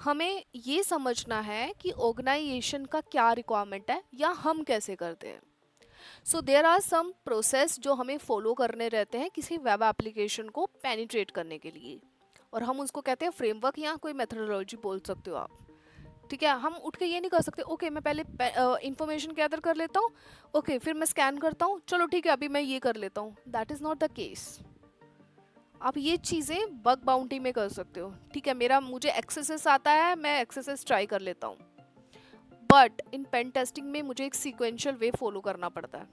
हमें ये समझना है कि ऑर्गेनाइजेशन का क्या रिक्वायरमेंट है या हम कैसे करते हैं। So there are some process जो हमें फॉलो करने रहते हैं किसी वेब एप्लीकेशन को पेनिट्रेट करने के लिए, और हम उसको कहते हैं फ्रेमवर्क या कोई मेथडोलॉजी बोल सकते हो आप। ठीक है, हम उठ के ये नहीं कर सकते ओके मैं पहले इंफॉर्मेशन गैदर कर लेता हूँ, ओके फिर मैं स्कैन करता हूँ, चलो ठीक है अभी मैं ये कर लेता हूँ। That is not the case. आप ये चीज़ें बग बाउंटी में कर सकते हो। ठीक है, मेरा मुझे एक्सेसेस आता है, मैं एक्सेसेस ट्राई कर लेता हूँ, बट इन पेन टेस्टिंग में मुझे एक सीक्वेंशियल वे फॉलो करना पड़ता है।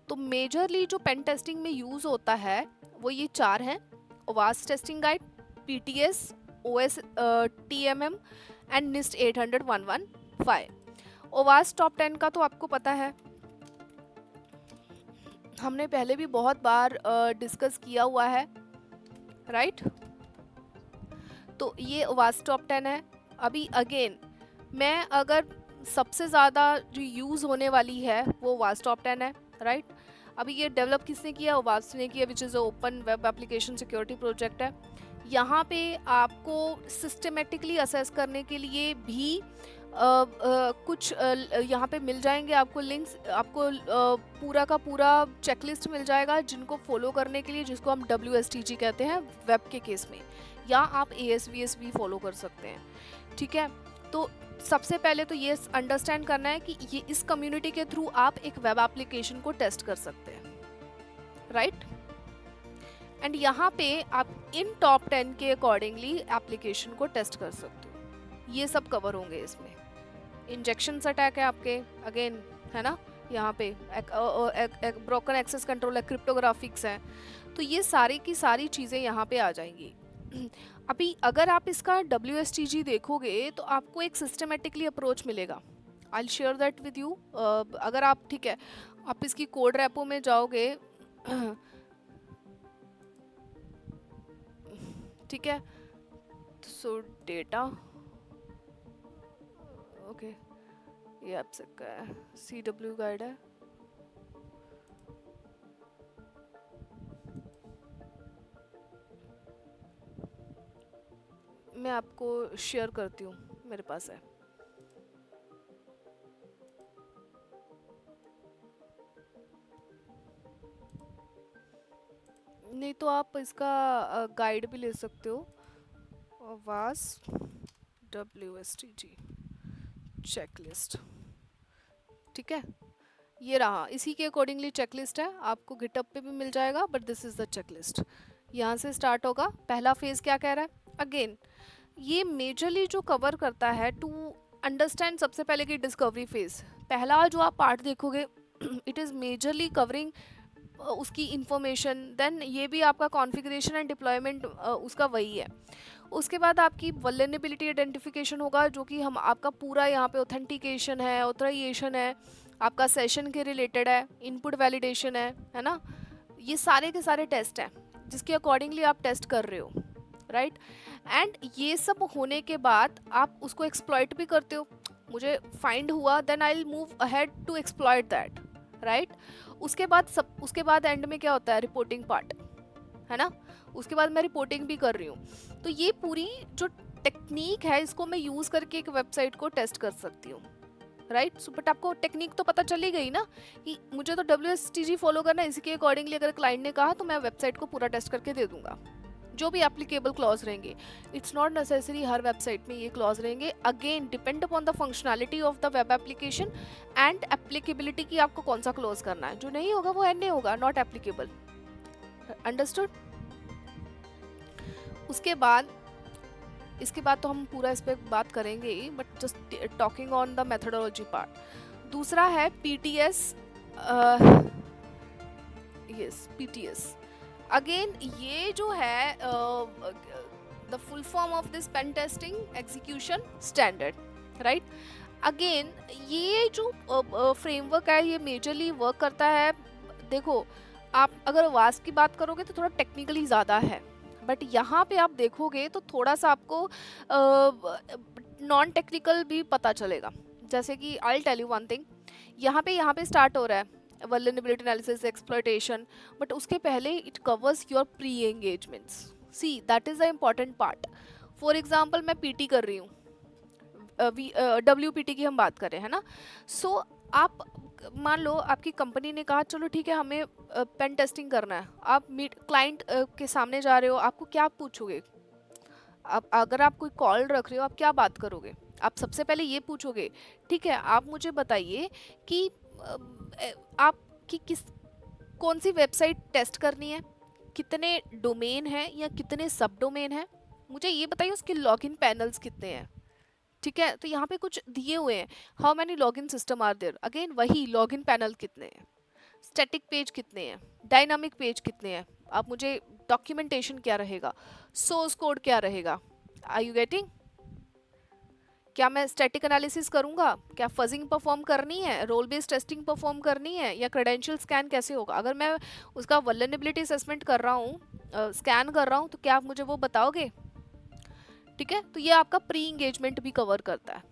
तो मेजरली जो पेन टेस्टिंग में यूज़ होता है वो ये चार हैं: ओवास्ट testing guide, PTS, OSSTMM and NIST 800-115। ओवास्ट टॉप 10 का तो आपको पता है, हमने पहले भी बहुत बार डिस्कस किया हुआ है, राइट? तो ये ओवास्ट टॉप 10 है। अभी अगेन मैं अगर सबसे ज़्यादा जो यूज़ होने वाली है वो ओवास्ट टॉप 10 है, राइट? अभी ये डेवलप किसने किया? ओवास्ट ने किया, which is open web application security project है। यहाँ पे आपको सिस्टमेटिकली असेस करने के लिए भी कुछ यहाँ पे मिल जाएंगे आपको लिंक्स, आपको पूरा का पूरा चेकलिस्ट मिल जाएगा जिनको फॉलो करने के लिए, जिसको हम WSTG कहते हैं वेब के केस में, या आप ASVS भी फॉलो कर सकते हैं। ठीक है, तो सबसे पहले तो ये अंडरस्टैंड करना है कि ये इस कम्युनिटी के थ्रू आप एक वेब एप्लीकेशन को टेस्ट कर सकते हैं, राइट? एंड यहाँ पे आप इन टॉप 10 के अकॉर्डिंगली एप्लीकेशन को टेस्ट कर सकते हो। ये सब कवर होंगे इसमें। इंजेक्शन अटैक है आपके, अगेन है ना, यहाँ पे ब्रोकन एक्सेस कंट्रोल है, क्रिप्टोग्राफिक्स है, तो ये सारी की सारी चीज़ें यहाँ पे आ जाएंगी। अभी अगर आप इसका WSTG देखोगे तो आपको एक सिस्टमेटिकली अप्रोच मिलेगा। I share that with you. अगर आप, ठीक है, आप इसकी कोड रेपो में जाओगे, ठीक है, सो डेटा, ओके, ये आप सकता है, CW गाइड है, मैं आपको शेयर करती हूँ, मेरे पास है। नहीं तो आप इसका गाइड भी ले सकते हो, वास्ट WSTG चेकलिस्ट। ठीक है, ये रहा, इसी के अकॉर्डिंगली चेकलिस्ट है, आपको गिटअप पे भी मिल जाएगा, but this is the checklist. यहाँ से स्टार्ट होगा। पहला फेज़ क्या कह रहा है? अगेन ये मेजरली जो कवर करता है टू अंडरस्टैंड, सबसे पहले की डिस्कवरी फेज़, पहला जो आप पार्ट देखोगे इट इज़ मेजरली कवरिंग उसकी इंफॉर्मेशन, देन ये भी आपका कॉन्फ़िगरेशन एंड डिप्लॉयमेंट उसका वही है। उसके बाद आपकी वल्नरेबिलिटी आइडेंटिफिकेशन होगा, जो कि हम आपका पूरा यहाँ पे ऑथेंटिकेशन है, ऑथराइजेशन है, आपका सेशन के रिलेटेड है, इनपुट वैलिडेशन है ना, ये सारे के सारे टेस्ट हैं जिसके अकॉर्डिंगली आप टेस्ट कर रहे हो, राइट? एंड ये सब होने के बाद आप उसको एक्सप्लॉइट भी करते हो। मुझे फाइंड हुआ, then I will move ahead to exploit that, right? उसके बाद एंड में क्या होता है? रिपोर्टिंग पार्ट, है ना? उसके बाद मैं रिपोर्टिंग भी कर रही हूँ। तो ये पूरी जो टेक्निक है इसको मैं यूज़ करके एक वेबसाइट को टेस्ट कर सकती हूँ, राइट? सो बट आपको टेक्निक तो पता चली गई ना कि मुझे तो WSTG फॉलो करना है, इसी के अकॉर्डिंगली अगर क्लाइंट ने कहा तो मैं वेबसाइट को पूरा टेस्ट करके दे दूंगा, जो भी एप्लीकेबल क्लॉज रहेंगे। It's not necessary her website में ये क्लॉज रहेंगे, again depend upon the functionality of the web application and applicability की आपको कौन सा क्लोज करना है। जो नहीं होगा वो एंड नहीं होगा, नॉट एप्लीकेबल। अंडरस्टूड? उसके बाद, इसके बाद तो हम पूरा इस पर बात करेंगे ही, but just talking on the methodology part. दूसरा है PTS, यस PTS। अगेन ये जो है the full form of this pen testing execution standard, right? Again ये जो फ्रेमवर्क है ये मेजरली वर्क करता है। देखो, आप अगर वास्ट की बात करोगे तो थोड़ा टेक्निकली ज़्यादा है, बट यहाँ पे आप देखोगे तो थोड़ा सा आपको नॉन टेक्निकल भी पता चलेगा। जैसे कि I tell you one thing, यहाँ पे स्टार्ट हो रहा है vulnerability analysis exploitation, but उसके पहले it covers your pre engagements. See, that is the important part. For example मैं पीटी कर रही हूँ, WPT की हम बात करें, है ना। सो आप मान लो आपकी कंपनी ने कहा चलो ठीक है हमें पेन टेस्टिंग करना है, आप मीट क्लाइंट के सामने जा रहे हो, आपको क्या पूछोगे? आप अगर आप कोई कॉल रख रहे हो, आप क्या बात करोगे? आप सबसे पहले ये पूछोगे, ठीक है आप मुझे बताइए कि आपकी किस कौन सी वेबसाइट टेस्ट करनी है, कितने डोमेन हैं या कितने सब डोमेन हैं, मुझे ये बताइए उसके लॉगिन पैनल्स कितने हैं। ठीक है, तो यहाँ पे कुछ दिए हुए हैं, how many login system are there, again वही लॉगिन पैनल कितने हैं, स्टैटिक पेज कितने हैं, डायनामिक पेज कितने हैं, आप मुझे डॉक्यूमेंटेशन क्या रहेगा, सोर्स कोड क्या रहेगा। Are you getting? क्या मैं स्टैटिक एनालिसिस करूंगा, क्या फजिंग परफॉर्म करनी है, रोल बेस्ड टेस्टिंग परफॉर्म करनी है, या क्रेडेंशियल स्कैन कैसे होगा? अगर मैं उसका वल्नरेबिलिटी असेसमेंट कर रहा हूँ, स्कैन कर रहा हूँ, तो क्या आप मुझे वो बताओगे? ठीक है, तो ये आपका प्री इंगेजमेंट भी कवर करता है,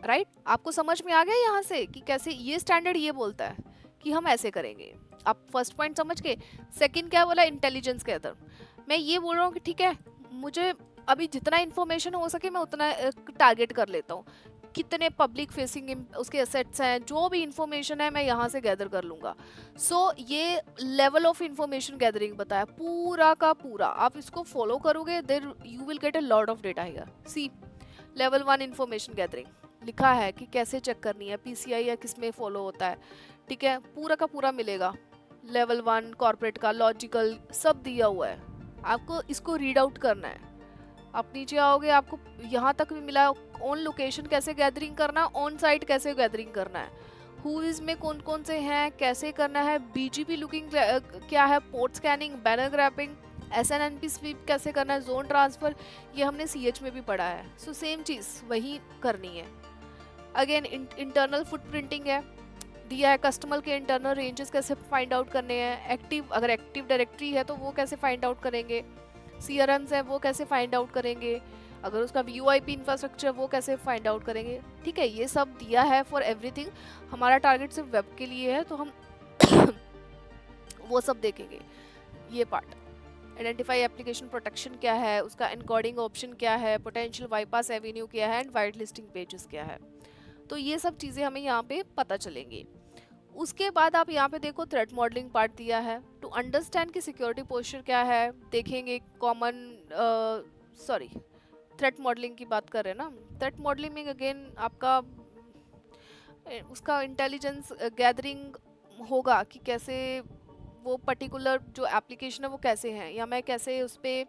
राइट। आपको समझ में आ गया यहाँ से कि कैसे ये स्टैंडर्ड ये बोलता है कि हम ऐसे करेंगे। आप फर्स्ट पॉइंट समझ के, सेकंड क्या बोला, इंटेलिजेंस के अंदर मैं ये बोल रहा हूँ कि ठीक है मुझे अभी जितना इन्फॉर्मेशन हो सके मैं उतना टारगेट कर लेता हूँ, कितने पब्लिक फेसिंग उसके एसेट्स हैं, जो भी इंफॉर्मेशन है मैं यहाँ से गैदर कर लूँगा। सो ये लेवल ऑफ इंफॉर्मेशन गैदरिंग बताया पूरा का पूरा, आप इसको फॉलो करोगे there you will get a lot of data here. See level 1 information gathering लिखा है कि कैसे चेक करनी है, PCI या किस में फॉलो होता है, ठीक है पूरा का पूरा मिलेगा। लेवल 1 कॉर्पोरेट का लॉजिकल सब दिया हुआ है, आपको इसको रीड आउट करना है। आप नीचे आओगे आपको यहाँ तक भी मिला, ऑन लोकेशन कैसे गैदरिंग करना, ऑन साइट कैसे गैदरिंग करना है, हु इज में कौन कौन से हैं, कैसे करना है, BGP लुकिंग क्या है, port scanning, banner grabbing, SNMP sweep कैसे करना है, जोन ट्रांसफर, ये हमने CH में भी पढ़ा है। सो सेम चीज़ वही करनी है। अगेन इंटरनल फुटप्रिंटिंग है, दिया है कस्टमर के इंटरनल रेंजेस कैसे फाइंड आउट करने हैं, एक्टिव अगर एक्टिव डायरेक्टरी है तो वो कैसे फाइंड आउट करेंगे, CRMs है वो कैसे फाइंड आउट करेंगे, अगर उसका VoIP इंफ्रास्ट्रक्चर वो कैसे फाइंड आउट करेंगे। ठीक है, ये सब दिया है फॉर एवरीथिंग। हमारा टारगेट सिर्फ वेब के लिए है तो हम वो सब देखेंगे। ये पार्ट आइडेंटिफाई एप्लीकेशन प्रोटेक्शन क्या है, उसका एनकोडिंग ऑप्शन क्या है, पोटेंशियल बाईपास एवेन्यू क्या है, एंड वाइट लिस्टिंग पेजेस क्या है। तो ये सब चीज़ें हमें यहाँ पे पता चलेंगी। उसके बाद आप यहाँ पे देखो थ्रेट मॉडलिंग पार्ट दिया है, टू अंडरस्टैंड की सिक्योरिटी पोस्चर क्या है देखेंगे। कॉमन सॉरी थ्रेट मॉडलिंग की बात कर रहे हैं ना, थ्रेट मॉडलिंग में अगेन आपका उसका इंटेलिजेंस गैदरिंग होगा कि कैसे वो पर्टिकुलर जो एप्लीकेशन है वो कैसे है, या मैं कैसे उस पर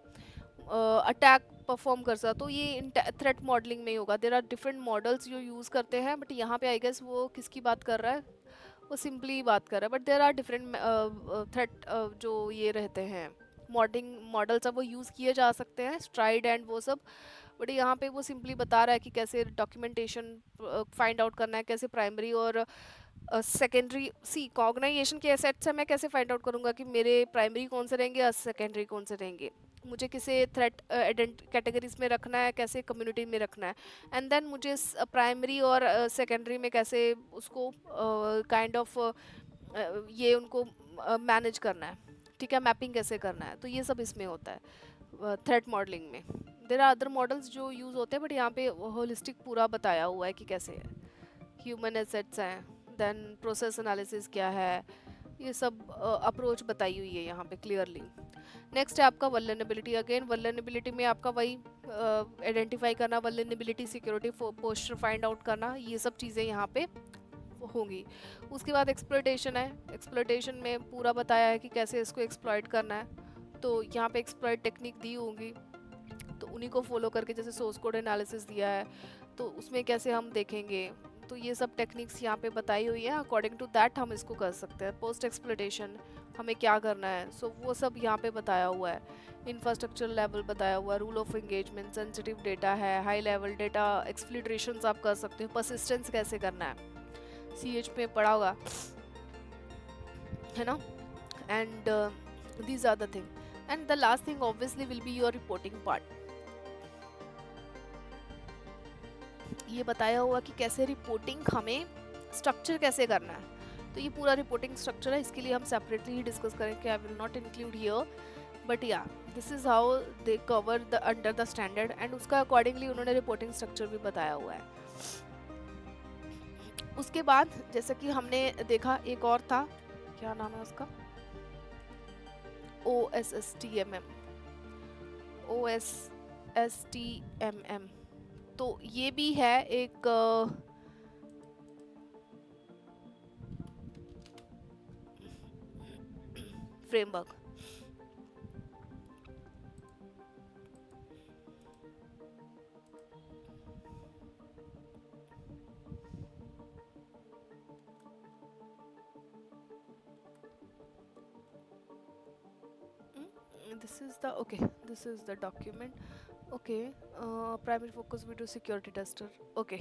अटैक परफॉर्म कर सकता, तो ये थ्रेट मॉडलिंग में ही होगा। देर आर डिफरेंट मॉडल्स जो यूज़ करते हैं, बट यहाँ पे आई गेस वो किसकी बात कर रहा है, वो सिंपली बात कर रहा है, but there are different threat जो ये रहते हैं मॉडलिंग मॉडल्स, अब वो यूज़ किए जा सकते हैं, स्ट्राइड एंड वो सब, बट यहाँ पे वो सिंपली बता रहा है कि कैसे डॉक्यूमेंटेशन फाइंड आउट करना है, कैसे प्राइमरी और सेकेंडरी सी कॉग्नाइजेशन के एसेट्स है, मैं कैसे फाइंड आउट करूँगा कि मेरे प्राइमरी कौन से रहेंगे और सेकेंडरी कौन से रहेंगे, मुझे किसे थ्रेट कैटेगरीज में रखना है, कैसे कम्युनिटी में रखना है, एंड देन मुझे प्राइमरी और सेकेंडरी में कैसे उसको काइंड ऑफ ये उनको मैनेज करना है, ठीक है मैपिंग कैसे करना है। तो ये सब इसमें होता है थ्रेट मॉडलिंग में। देर आर अदर मॉडल्स जो यूज़ होते हैं, बट यहाँ पे होलिस्टिक पूरा बताया हुआ है कि कैसे है, ह्यूमन एसेट्स हैं, देन प्रोसेस एनालिसिस क्या है, ये सब अप्रोच बताई हुई है यहाँ पे क्लियरली। नेक्स्ट है आपका वल्नरेबिलिटी। अगेन वल्नरेबिलिटी में आपका वही आइडेंटिफाई करना, vulnerability security posture find out करना, ये सब चीज़ें यहाँ पे होंगी। उसके बाद एक्सप्लॉयटेशन है, एक्सप्लॉयटेशन में पूरा बताया है कि कैसे इसको एक्सप्लॉयट करना है, तो यहाँ पे एक्सप्लॉयट टेक्निक दी होंगी, तो उन्हीं को फॉलो करके, जैसे सोर्स कोड एनालिसिस दिया है तो उसमें कैसे हम देखेंगे, तो ये सब टेक्निक्स यहाँ पे बताई हुई है, अकॉर्डिंग टू दैट हम इसको कर सकते हैं। पोस्ट एक्सप्लॉयटेशन हमें क्या करना है, सो वो सब यहाँ पे बताया हुआ है। इंफ्रास्ट्रक्चर लेवल बताया हुआ है, rule of engagement, sensitive data है, हाई लेवल डेटा एक्सफिल्ट्रेशन आप कर सकते हो, परसिस्टेंस कैसे करना है, CH में पढ़ा होगा है ना, and these are the thing, and the last thing obviously will be your reporting part। ये बताया हुआ कि कैसे रिपोर्टिंग हमें स्ट्रक्चर कैसे करना है, तो ये पूरा रिपोर्टिंग स्ट्रक्चर है, इसके लिए हम सेपरेटली ही डिस्कस करेंगे, I will not include here, but yeah this is how they cover the under the standard, and उसका अकॉर्डिंगली उन्होंने रिपोर्टिंग स्ट्रक्चर भी बताया हुआ है। उसके बाद जैसे कि हमने देखा एक और था, क्या नाम है उसका, OSSTMM, OSSTMM। तो ये भी है एक framework. This is the okay. This is the document. Okay. Primary focus video security tester. Okay.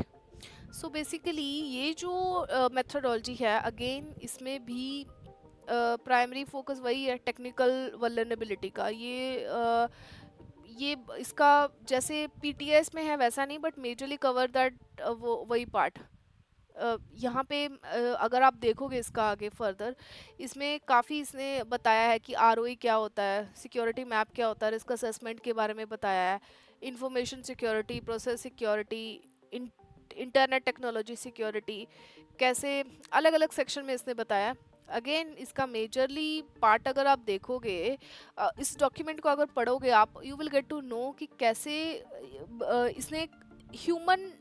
So basically ये जो methodology है, again इसमें भी प्राइमरी फोकस वही है टेक्निकल वल्नरेबिलिटी का। ये इसका जैसे पीटीएस में है वैसा नहीं, बट मेजरली कवर दैट वो वही पार्ट। यहाँ पे अगर आप देखोगे इसका आगे फर्दर, इसमें काफ़ी इसने बताया है कि आरओई क्या होता है, सिक्योरिटी मैप क्या होता है, रिस्क असेसमेंट के बारे में बताया है, information security, process security, internet technology security, कैसे अलग अलग सेक्शन में इसने बताया। अगेन इसका मेजरली पार्ट अगर आप देखोगे, इस डॉक्यूमेंट को अगर पढ़ोगे आप, you will get to know कि कैसे इसने ह्यूमन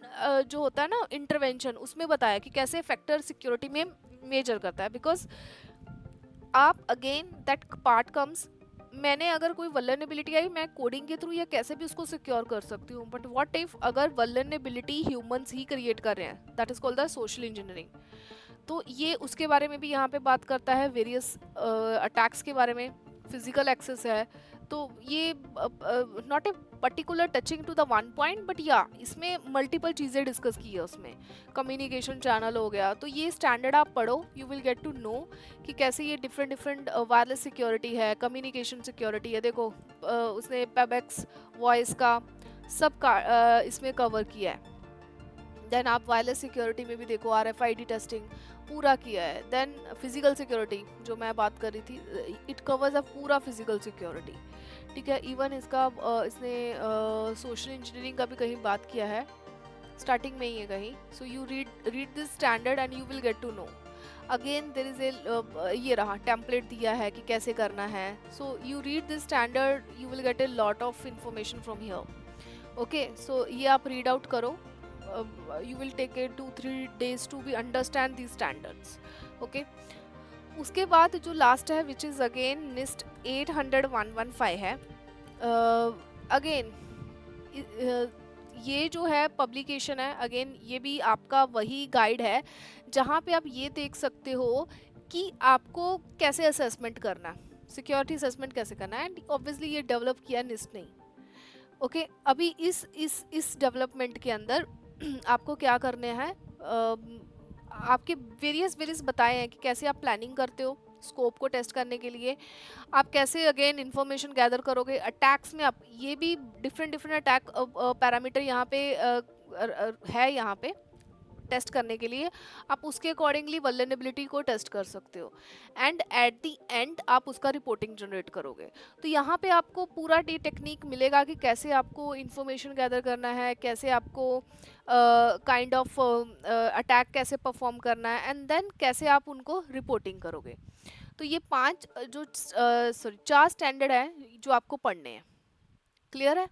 जो होता है ना इंटरवेंशन, उसमें बताया कि कैसे फैक्टर सिक्योरिटी में मेजर करता है। बिकॉज आप अगेन दैट पार्ट कम्स, मैंने अगर कोई वल्नरेबिलिटी आई, मैं कोडिंग के थ्रू या कैसे भी उसको सिक्योर कर सकती हूँ, बट व्हाट इफ अगर वल्नरेबिलिटी ह्यूमंस ही क्रिएट कर रहे हैं, that is called the social engineering. तो ये उसके बारे में भी यहाँ पे बात करता है, वेरियस अटैक्स के बारे में, फिजिकल एक्सेस है। तो ये not a particular touching to the one point, but या इसमें मल्टीपल चीज़ें डिस्कस की है उसमें। कम्युनिकेशन चैनल हो गया, तो ये स्टैंडर्ड आप पढ़ो, you will get to know कि कैसे ये डिफरेंट डिफरेंट वायरलेस सिक्योरिटी है, कम्युनिकेशन सिक्योरिटी है। देखो उसने पेबेक्स वॉइस का सब का इसमें कवर किया है। देन आप वायरलेस सिक्योरिटी में भी देखो, RFID टेस्टिंग पूरा किया है। देन फिजिकल सिक्योरिटी जो मैं बात कर रही थी, इट कवर्स अ पूरा फिजिकल सिक्योरिटी, ठीक है। इवन इसका इसने सोशल इंजीनियरिंग का भी कहीं बात किया है, स्टार्टिंग में ही है कहीं। So you read this standard and you will get to know. Again there is a ये रहा टेम्पलेट दिया है कि कैसे करना है। So you read this standard, you will get a lot of information from here. Okay, so ये आप रीड आउट करो। You will take 2-3 days to be understand these standards. Okay. उसके बाद जो लास्ट है विच इज़ अगेन NIST 800-115 है। Again ये जो है पब्लिकेशन है, अगेन ये भी आपका वही गाइड है जहाँ पे आप ये देख सकते हो कि आपको कैसे असेसमेंट करना है, सिक्योरिटी असेसमेंट कैसे करना है। एंड ऑब्वियसली ये डेवलप किया NIST ने। ओके, अभी इस डेवलपमेंट के अंदर आपको क्या करने हैं, आपके वेरियस बताए हैं कि कैसे आप प्लानिंग करते हो स्कोप को टेस्ट करने के लिए, आप कैसे अगेन इंफॉर्मेशन गैदर करोगे अटैक्स में। आप ये भी डिफरेंट डिफरेंट अटैक पैरामीटर यहाँ पे है यहाँ पे टेस्ट करने के लिए, आप उसके अकॉर्डिंगली वल्नरेबिलिटी को टेस्ट कर सकते हो। एंड एट द एंड आप उसका रिपोर्टिंग जनरेट करोगे। तो यहाँ पे आपको पूरा टेक्निक मिलेगा कि कैसे आपको इंफॉर्मेशन गैदर करना है, कैसे आपको काइंड ऑफ अटैक कैसे परफॉर्म करना है, एंड देन कैसे आप उनको रिपोर्टिंग करोगे। तो ये 5 जो 4 स्टैंडर्ड है जो आपको पढ़ने हैं। क्लियर है?